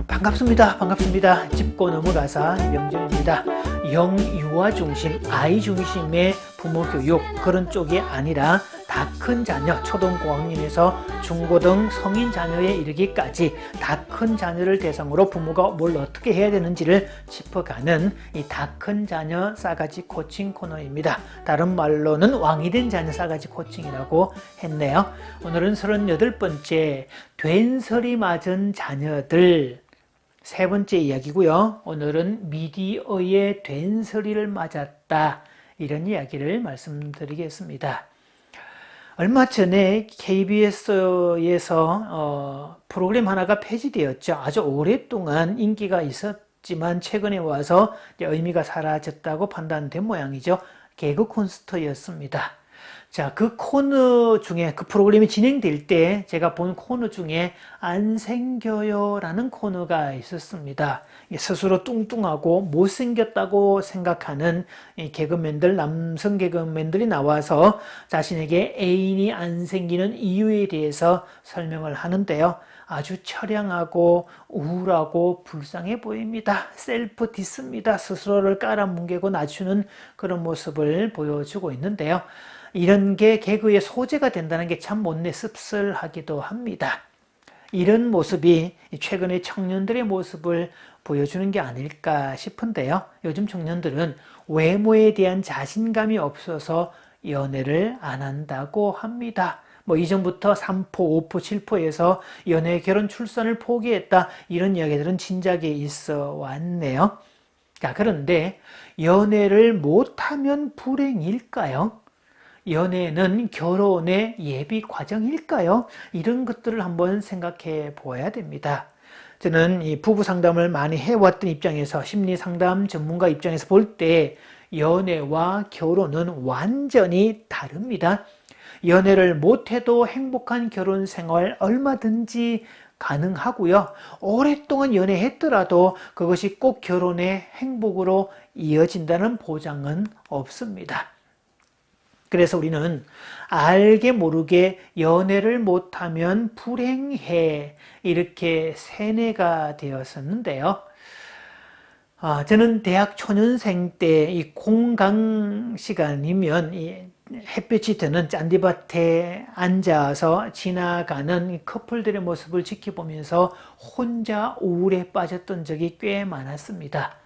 반갑습니다. 반갑습니다. 짚고 넘어가사 명준입니다. 영유아 중심, 아이 중심의 부모 교육 그런 쪽이 아니라 다 큰 자녀, 초등 고학년에서 중고등 성인 자녀에 이르기까지 다 큰 자녀를 대상으로 부모가 뭘 어떻게 해야 되는지를 짚어가는 이 다 큰 자녀 싸가지 코칭 코너입니다. 다른 말로는 왕이 된 자녀 싸가지 코칭이라고 했네요. 오늘은 38번째 된설이 맞은 자녀들 세 번째 이야기고요. 오늘은 미디어의 된소리를 맞았다. 이런 이야기를 말씀드리겠습니다. 얼마 전에 KBS에서 프로그램 하나가 폐지되었죠. 아주 오랫동안 인기가 있었지만 최근에 와서 의미가 사라졌다고 판단된 모양이죠. 개그 콘서트였습니다. 자, 그 코너 중에 그 프로그램이 진행될 때 제가 본 코너 중에 안 생겨요 라는 코너가 있었습니다. 스스로 뚱뚱하고 못생겼다고 생각하는 개그맨들, 남성 개그맨들이 나와서 자신에게 애인이 안 생기는 이유에 대해서 설명을 하는데요. 아주 처량하고 우울하고 불쌍해 보입니다. 셀프 디스입니다. 스스로를 깔아뭉개고 낮추는 그런 모습을 보여주고 있는데요. 이런 게 개그의 소재가 된다는 게 참 못내 씁쓸하기도 합니다. 이런 모습이 최근의 청년들의 모습을 보여주는 게 아닐까 싶은데요. 요즘 청년들은 외모에 대한 자신감이 없어서 연애를 안 한다고 합니다. 이전부터 3포, 5포, 7포에서 연애, 결혼, 출산을 포기했다. 이런 이야기들은 진작에 있어 왔네요. 자, 그런데 연애를 못하면 불행일까요? 연애는 결혼의 예비 과정일까요? 이런 것들을 한번 생각해 보아야 됩니다. 저는 이 부부 상담을 많이 해왔던 입장에서 심리 상담 전문가 입장에서 볼 때 연애와 결혼은 완전히 다릅니다. 연애를 못해도 행복한 결혼 생활 얼마든지 가능하고요. 오랫동안 연애했더라도 그것이 꼭 결혼의 행복으로 이어진다는 보장은 없습니다. 그래서 우리는 알게 모르게 연애를 못하면 불행해 이렇게 세뇌가 되었었는데요. 저는 대학 초년생 때 이 공강 시간이면 이 햇볕이 드는 짠디밭에 앉아서 지나가는 커플들의 모습을 지켜보면서 혼자 우울에 빠졌던 적이 꽤 많았습니다.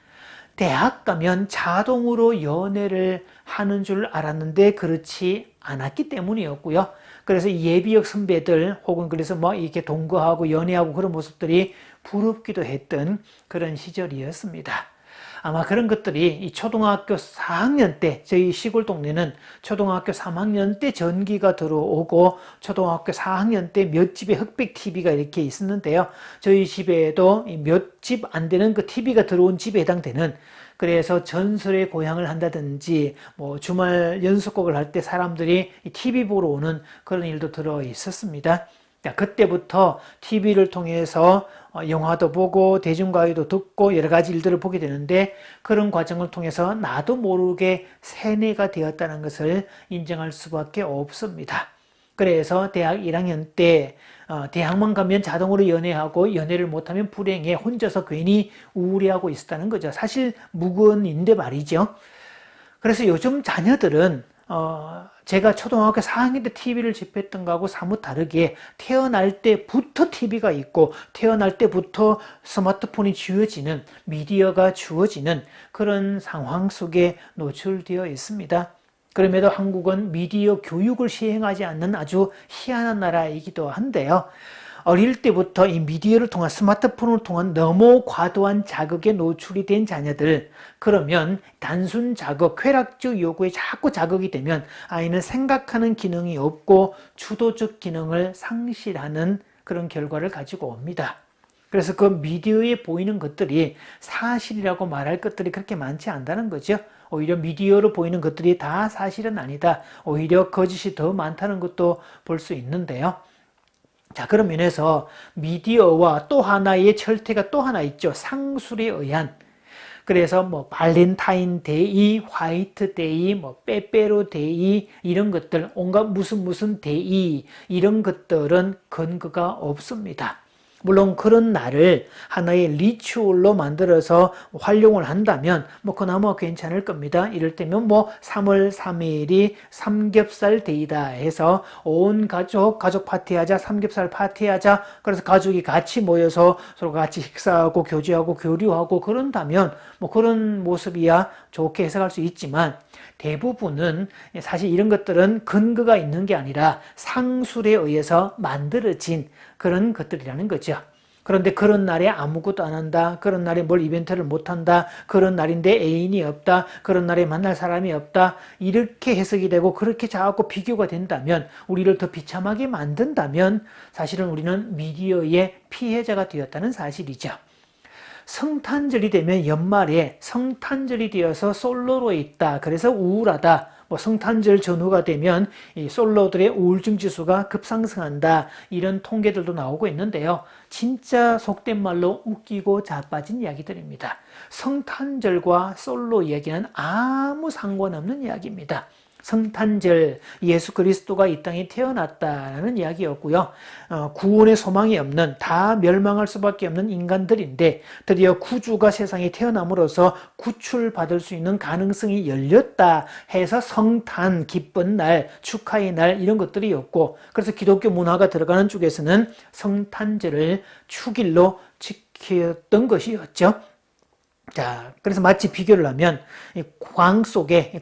대학 가면 자동으로 연애를 하는 줄 알았는데 그렇지 않았기 때문이었고요. 그래서 예비역 선배들 혹은 그래서 이렇게 동거하고 연애하고 그런 모습들이 부럽기도 했던 그런 시절이었습니다. 아마 그런 것들이 이 초등학교 4학년 때 저희 시골 동네는 초등학교 3학년 때 전기가 들어오고 초등학교 4학년 때 몇 집에 흑백 TV가 이렇게 있었는데요. 저희 집에도 몇 집 안 되는 그 TV가 들어온 집에 해당되는 그래서 전설의 고향을 한다든지 주말 연속곡을 할 때 사람들이 TV 보러 오는 그런 일도 들어 있었습니다. 그때부터 TV를 통해서 영화도 보고 대중가요도 듣고 여러 가지 일들을 보게 되는데 그런 과정을 통해서 나도 모르게 세뇌가 되었다는 것을 인정할 수밖에 없습니다. 그래서 대학 1학년 때 대학만 가면 자동으로 연애하고 연애를 못하면 불행해 혼자서 괜히 우울해하고 있었다는 거죠. 사실 무근인데 말이죠. 그래서 요즘 자녀들은 제가 초등학교 4학년 때 TV를 접했던 거하고 사뭇 다르게 태어날 때부터 TV가 있고 태어날 때부터 스마트폰이 주어지는 미디어가 주어지는 그런 상황 속에 노출되어 있습니다. 그럼에도 한국은 미디어 교육을 시행하지 않는 아주 희한한 나라이기도 한데요. 어릴 때부터 이 미디어를 통한 스마트폰을 통한 너무 과도한 자극에 노출이 된 자녀들, 그러면 단순 자극, 쾌락적 요구에 자꾸 자극이 되면 아이는 생각하는 기능이 없고 주도적 기능을 상실하는 그런 결과를 가지고 옵니다. 그래서 그 미디어에 보이는 것들이 사실이라고 말할 것들이 그렇게 많지 않다는 거죠. 오히려 미디어로 보이는 것들이 다 사실은 아니다. 오히려 거짓이 더 많다는 것도 볼 수 있는데요. 자, 그런 면에서 미디어와 또 하나의 철퇴가 또 하나 있죠. 상술에 의한. 그래서 발렌타인 데이, 화이트 데이, 빼빼로 데이 이런 것들, 온갖 무슨 데이 이런 것들은 근거가 없습니다. 물론 그런 날을 하나의 리추얼로 만들어서 활용을 한다면 뭐 그나마 괜찮을 겁니다. 이럴 때면 뭐 3월 3일이 삼겹살 데이다 해서 온 가족 파티하자, 삼겹살 파티하자. 그래서 가족이 같이 모여서 서로 같이 식사하고 교제하고 교류하고 그런다면 뭐 그런 모습이야 좋게 해석할 수 있지만, 대부분은 사실 이런 것들은 근거가 있는 게 아니라 상술에 의해서 만들어진 그런 것들이라는 거죠. 그런데 그런 날에 아무것도 안 한다, 그런 날에 뭘 이벤트를 못 한다, 그런 날인데 애인이 없다, 그런 날에 만날 사람이 없다, 이렇게 해석이 되고 그렇게 자꾸 비교가 된다면, 우리를 더 비참하게 만든다면 사실은 우리는 미디어의 피해자가 되었다는 사실이죠. 성탄절이 되면 연말에 성탄절이 되어서 솔로로 있다, 그래서 우울하다, 뭐 성탄절 전후가 되면 이 솔로들의 우울증 지수가 급상승한다, 이런 통계들도 나오고 있는데요. 진짜 속된 말로 웃기고 자빠진 이야기들입니다. 성탄절과 솔로 이야기는 아무 상관없는 이야기입니다. 성탄절, 예수 그리스도가 이 땅에 태어났다라는 이야기였고요. 구원의 소망이 없는, 다 멸망할 수밖에 없는 인간들인데 드디어 구주가 세상에 태어남으로써 구출받을 수 있는 가능성이 열렸다 해서 성탄, 기쁜 날, 축하의 날, 이런 것들이었고, 그래서 기독교 문화가 들어가는 쪽에서는 성탄절을 축일로 지켰던 것이었죠. 자, 그래서 마치 비교를 하면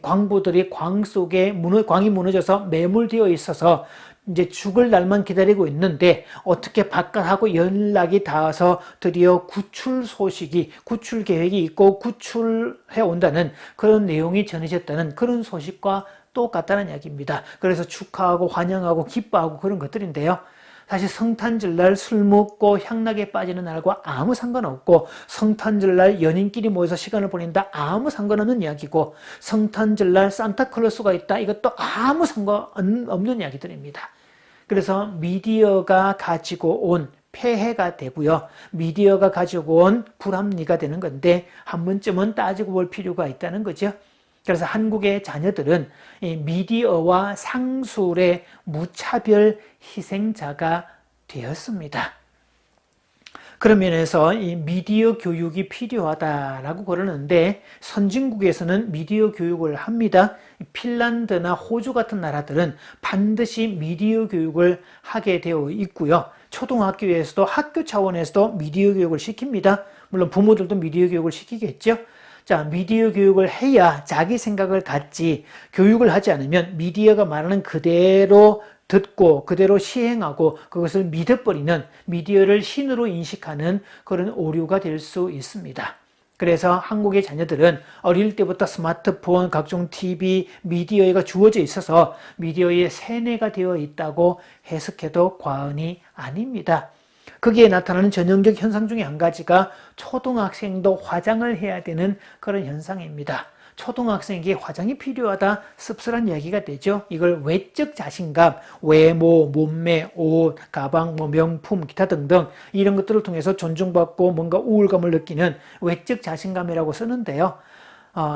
광부들이 광 속에 광이 무너져서 매몰되어 있어서 이제 죽을 날만 기다리고 있는데 어떻게 바깥하고 연락이 닿아서 드디어 구출 계획이 있고 구출해 온다는 그런 내용이 전해졌다는 그런 소식과 똑같다는 이야기입니다. 그래서 축하하고 환영하고 기뻐하고 그런 것들인데요. 사실 성탄절날 술 먹고 향락에 빠지는 날과 아무 상관없고, 성탄절날 연인끼리 모여서 시간을 보낸다, 아무 상관없는 이야기고, 성탄절날 산타클로스가 있다, 이것도 아무 상관없는 이야기들입니다. 그래서 미디어가 가지고 온 폐해가 되고요, 미디어가 가지고 온 불합리가 되는 건데 한 번쯤은 따지고 볼 필요가 있다는 거죠. 그래서 한국의 자녀들은 이 미디어와 상술의 무차별 희생자가 되었습니다. 그런 면에서 이 미디어 교육이 필요하다라고 그러는데, 선진국에서는 미디어 교육을 합니다. 핀란드나 호주 같은 나라들은 반드시 미디어 교육을 하게 되어 있고요. 초등학교에서도, 학교 차원에서도 미디어 교육을 시킵니다. 물론 부모들도 미디어 교육을 시키겠죠. 자, 미디어 교육을 해야 자기 생각을 갖지, 교육을 하지 않으면 미디어가 말하는 그대로 듣고 그대로 시행하고 그것을 믿어버리는, 미디어를 신으로 인식하는 그런 오류가 될 수 있습니다. 그래서 한국의 자녀들은 어릴 때부터 스마트폰, 각종 TV, 미디어가 주어져 있어서 미디어의 세뇌가 되어 있다고 해석해도 과언이 아닙니다. 거기에 나타나는 전형적 현상 중에 한 가지가 초등학생도 화장을 해야 되는 그런 현상입니다. 초등학생에게 화장이 필요하다, 씁쓸한 이야기가 되죠. 이걸 외적 자신감, 외모, 몸매, 옷, 가방, 명품, 기타 등등 이런 것들을 통해서 존중받고 뭔가 우울감을 느끼는 외적 자신감이라고 쓰는데요.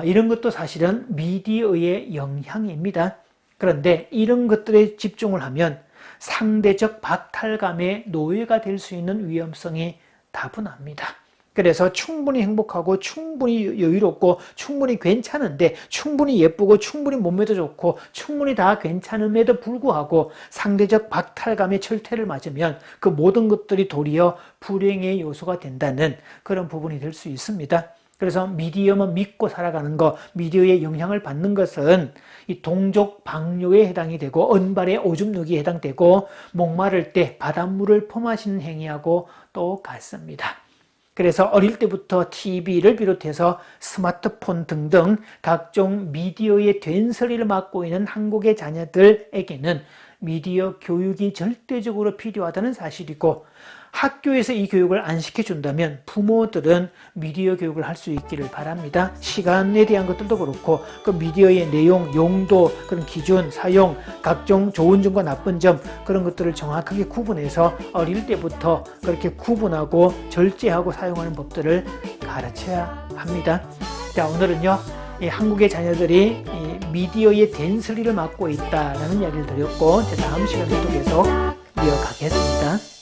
이런 것도 사실은 미디어의 영향입니다. 그런데 이런 것들에 집중을 하면 상대적 박탈감의 노예가 될 수 있는 위험성이 다분합니다. 그래서 충분히 행복하고 충분히 여유롭고 충분히 괜찮은데, 충분히 예쁘고 충분히 몸매도 좋고 충분히 다 괜찮음에도 불구하고 상대적 박탈감의 철퇴를 맞으면 그 모든 것들이 도리어 불행의 요소가 된다는 그런 부분이 될 수 있습니다. 그래서 미디어만 믿고 살아가는 것, 미디어의 영향을 받는 것은 이 동족 방뇨에 해당이 되고 언발의 오줌 누기에 해당되고 목마를 때 바닷물을 퍼마시는 행위하고 똑같습니다. 그래서 어릴 때부터 TV를 비롯해서 스마트폰 등등 각종 미디어의 된서리를 맡고 있는 한국의 자녀들에게는 미디어 교육이 절대적으로 필요하다는 사실이고, 학교에서 이 교육을 안 시켜준다면 부모들은 미디어 교육을 할 수 있기를 바랍니다. 시간에 대한 것들도 그렇고 그 미디어의 내용, 용도, 그런 기준, 사용, 각종 좋은 점과 나쁜 점, 그런 것들을 정확하게 구분해서 어릴 때부터 그렇게 구분하고 절제하고 사용하는 법들을 가르쳐야 합니다. 자, 오늘은요, 이 한국의 자녀들이 이 미디어의 된서리를 맡고 있다라는 이야기를 드렸고, 다음 시간에 또 계속 이어가겠습니다.